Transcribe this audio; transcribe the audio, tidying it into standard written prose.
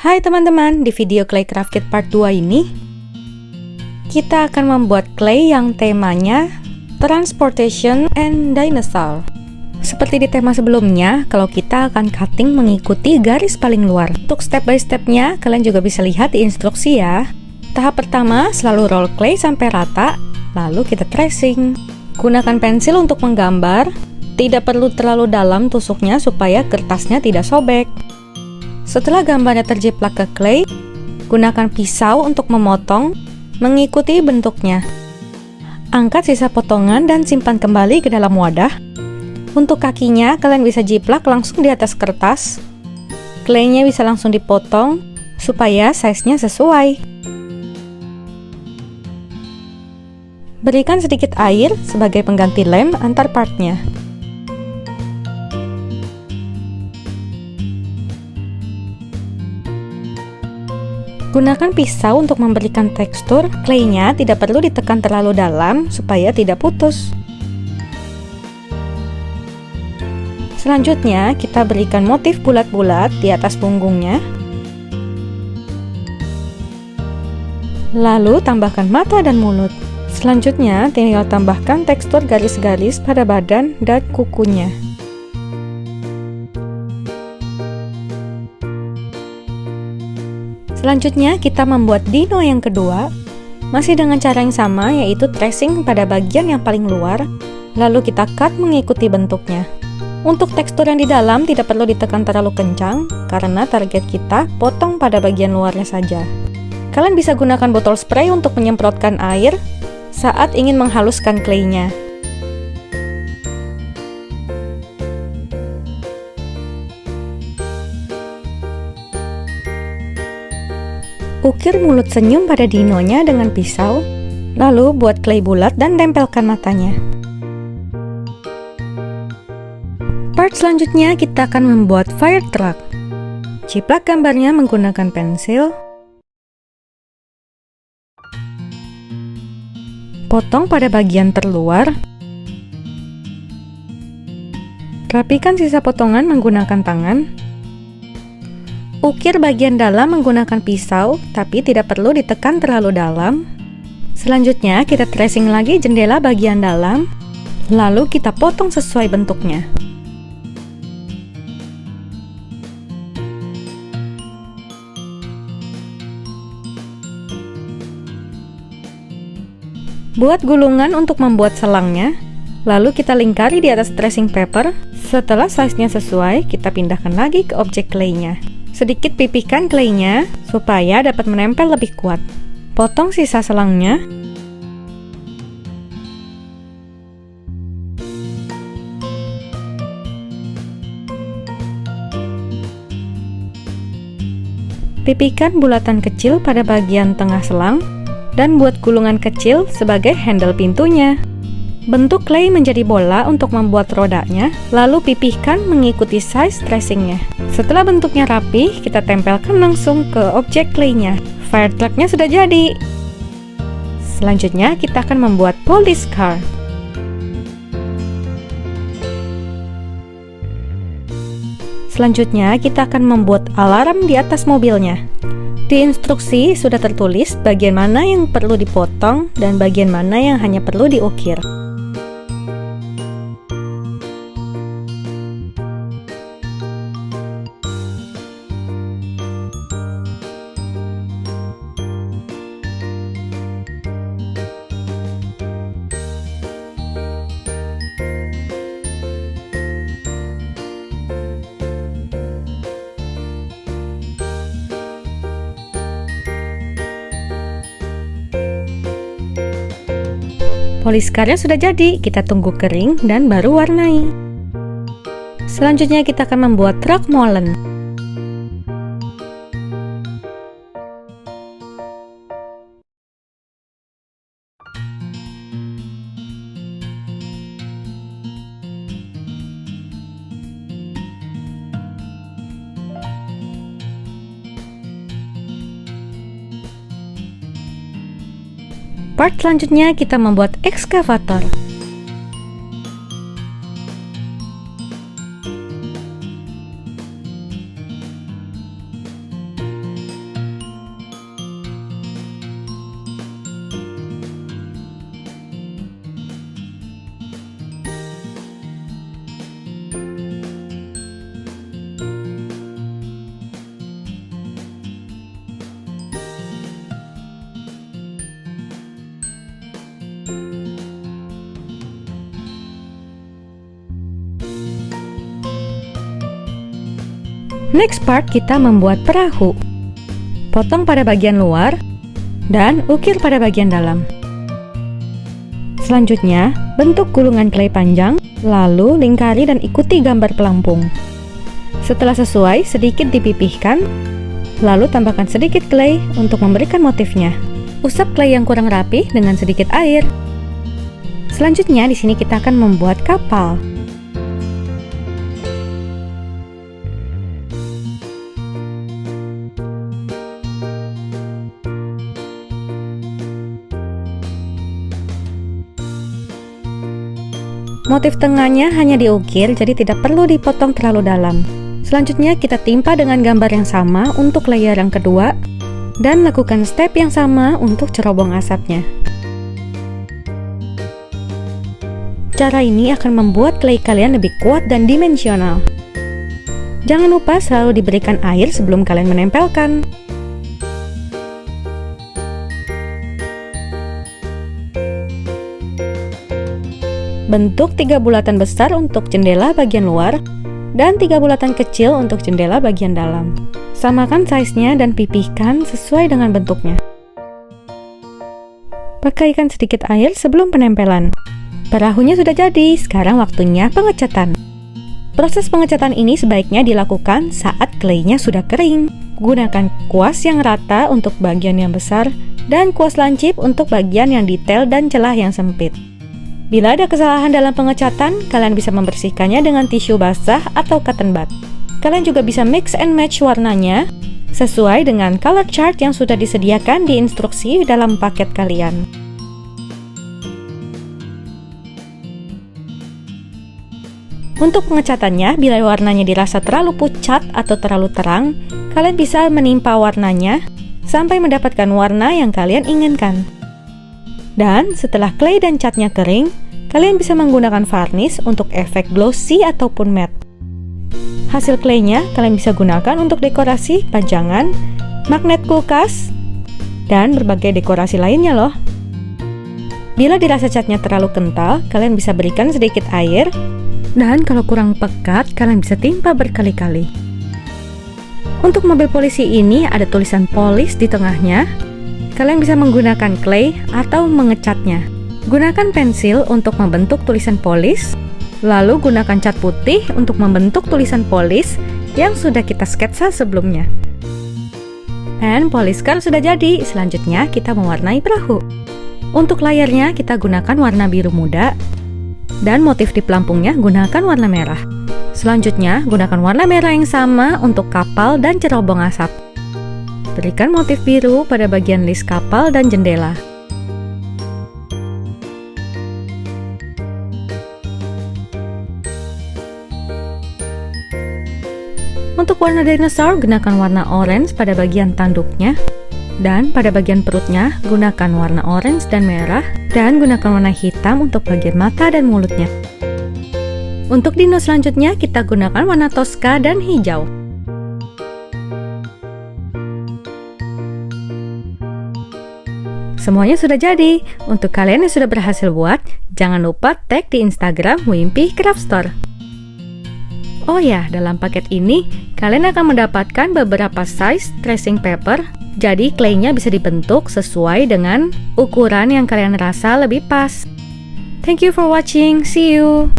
Hai teman-teman, di video Clay Craft Kit part 2 ini kita akan membuat clay yang temanya Transportation and Dinosaur. Seperti di tema sebelumnya, kalau kita akan cutting mengikuti garis paling luar. Untuk step by stepnya, kalian juga bisa lihat di instruksi ya. Tahap pertama, selalu roll clay sampai rata, lalu kita tracing. Gunakan pensil untuk menggambar, tidak perlu terlalu dalam tusuknya supaya kertasnya tidak sobek. Setelah gambarnya terjiplak ke clay, gunakan pisau untuk memotong mengikuti bentuknya. Angkat sisa potongan dan simpan kembali ke dalam wadah. Untuk kakinya, kalian bisa jiplak langsung di atas kertas. Claynya bisa langsung dipotong supaya size-nya sesuai. Berikan sedikit air sebagai pengganti lem antar partnya. Gunakan pisau untuk memberikan tekstur. Claynya tidak perlu ditekan terlalu dalam supaya tidak putus. Selanjutnya, kita berikan motif bulat-bulat di atas punggungnya. Lalu tambahkan mata dan mulut. Selanjutnya, tinggal tambahkan tekstur garis-garis pada badan dan kukunya. Selanjutnya, kita membuat dino yang kedua, masih dengan cara yang sama, yaitu tracing pada bagian yang paling luar, lalu kita cut mengikuti bentuknya. Untuk tekstur yang di dalam tidak perlu ditekan terlalu kencang, karena target kita potong pada bagian luarnya saja. Kalian bisa gunakan botol spray untuk menyemprotkan air saat ingin menghaluskan claynya. Ukir mulut senyum pada dinonya dengan pisau, lalu buat clay bulat dan tempelkan matanya. Part selanjutnya kita akan membuat fire truck. Jiplak gambarnya menggunakan pensil. Potong pada bagian terluar. Rapikan sisa potongan menggunakan tangan. Ukir bagian dalam menggunakan pisau, tapi tidak perlu ditekan terlalu dalam. Selanjutnya, kita tracing lagi jendela bagian dalam, lalu kita potong sesuai bentuknya. Buat gulungan untuk membuat selangnya, lalu kita lingkari di atas tracing paper. Setelah size-nya sesuai, kita pindahkan lagi ke objek clay-nya. Sedikit pipihkan claynya supaya dapat menempel lebih kuat. Potong sisa selangnya. Pipihkan bulatan kecil pada bagian tengah selang dan buat gulungan kecil sebagai handle pintunya. Bentuk clay menjadi bola untuk membuat rodanya, lalu pipihkan mengikuti size tracingnya. Setelah bentuknya rapi, kita tempelkan langsung ke objek clay-nya. Fire truck-nya sudah jadi. Selanjutnya, kita akan membuat police car. Selanjutnya, kita akan membuat alarm di atas mobilnya. Di instruksi sudah tertulis bagian mana yang perlu dipotong dan bagian mana yang hanya perlu diukir. Police car-nya sudah jadi, kita tunggu kering dan baru warnai. Selanjutnya kita akan membuat truk molen. Part selanjutnya kita membuat ekskavator. Next part kita membuat perahu. Potong pada bagian luar dan ukir pada bagian dalam. Selanjutnya, bentuk gulungan clay panjang, lalu lingkari dan ikuti gambar pelampung. Setelah sesuai, sedikit dipipihkan, lalu tambahkan sedikit clay untuk memberikan motifnya. Usap clay yang kurang rapi dengan sedikit air. Selanjutnya, di sini kita akan membuat kapal. Motif tengahnya hanya diukir, jadi tidak perlu dipotong terlalu dalam. Selanjutnya kita timpa dengan gambar yang sama untuk layer yang kedua, dan lakukan step yang sama untuk cerobong asapnya. Cara ini akan membuat clay kalian lebih kuat dan dimensional. Jangan lupa selalu diberikan air sebelum kalian menempelkan. Bentuk 3 bulatan besar untuk jendela bagian luar dan 3 bulatan kecil untuk jendela bagian dalam. Samakan size-nya dan pipihkan sesuai dengan bentuknya. Pakaikan sedikit air sebelum penempelan. Perahunya sudah jadi, sekarang waktunya pengecatan. Proses pengecatan ini sebaiknya dilakukan saat clay-nya sudah kering. Gunakan kuas yang rata untuk bagian yang besar dan kuas lancip untuk bagian yang detail dan celah yang sempit. Bila ada kesalahan dalam pengecatan, kalian bisa membersihkannya dengan tisu basah atau cotton bud. Kalian juga bisa mix and match warnanya sesuai dengan color chart yang sudah disediakan di instruksi dalam paket kalian. Untuk pengecatannya, bila warnanya dirasa terlalu pucat atau terlalu terang, kalian bisa menimpa warnanya sampai mendapatkan warna yang kalian inginkan. Dan setelah clay dan catnya kering, kalian bisa menggunakan varnish untuk efek glossy ataupun matte. Hasil claynya kalian bisa gunakan untuk dekorasi pajangan, magnet kulkas, dan berbagai dekorasi lainnya loh. Bila dirasa catnya terlalu kental, kalian bisa berikan sedikit air, dan kalau kurang pekat, kalian bisa timpa berkali-kali. Untuk mobil polisi ini ada tulisan polish di tengahnya. Kalian bisa menggunakan clay atau mengecatnya. Gunakan pensil untuk membentuk tulisan polish, lalu gunakan cat putih untuk membentuk tulisan polish yang sudah kita sketsa sebelumnya. And polish car sudah jadi, selanjutnya kita mewarnai perahu. Untuk layarnya kita gunakan warna biru muda, dan motif di pelampungnya gunakan warna merah. Selanjutnya, gunakan warna merah yang sama untuk kapal dan cerobong asap. Berikan motif biru pada bagian list kapal dan jendela. Untuk warna dinosaur, gunakan warna orange pada bagian tanduknya. Dan pada bagian perutnya, gunakan warna orange dan merah. Dan gunakan warna hitam untuk bagian mata dan mulutnya. Untuk dino selanjutnya, kita gunakan warna toska dan hijau. Semuanya sudah jadi. Untuk kalian yang sudah berhasil buat, jangan lupa tag di Instagram Wimpy Craft Store. Oh ya, dalam paket ini, kalian akan mendapatkan beberapa size tracing paper. Jadi clay-nya bisa dibentuk sesuai dengan ukuran yang kalian rasa lebih pas. Thank you for watching. See you!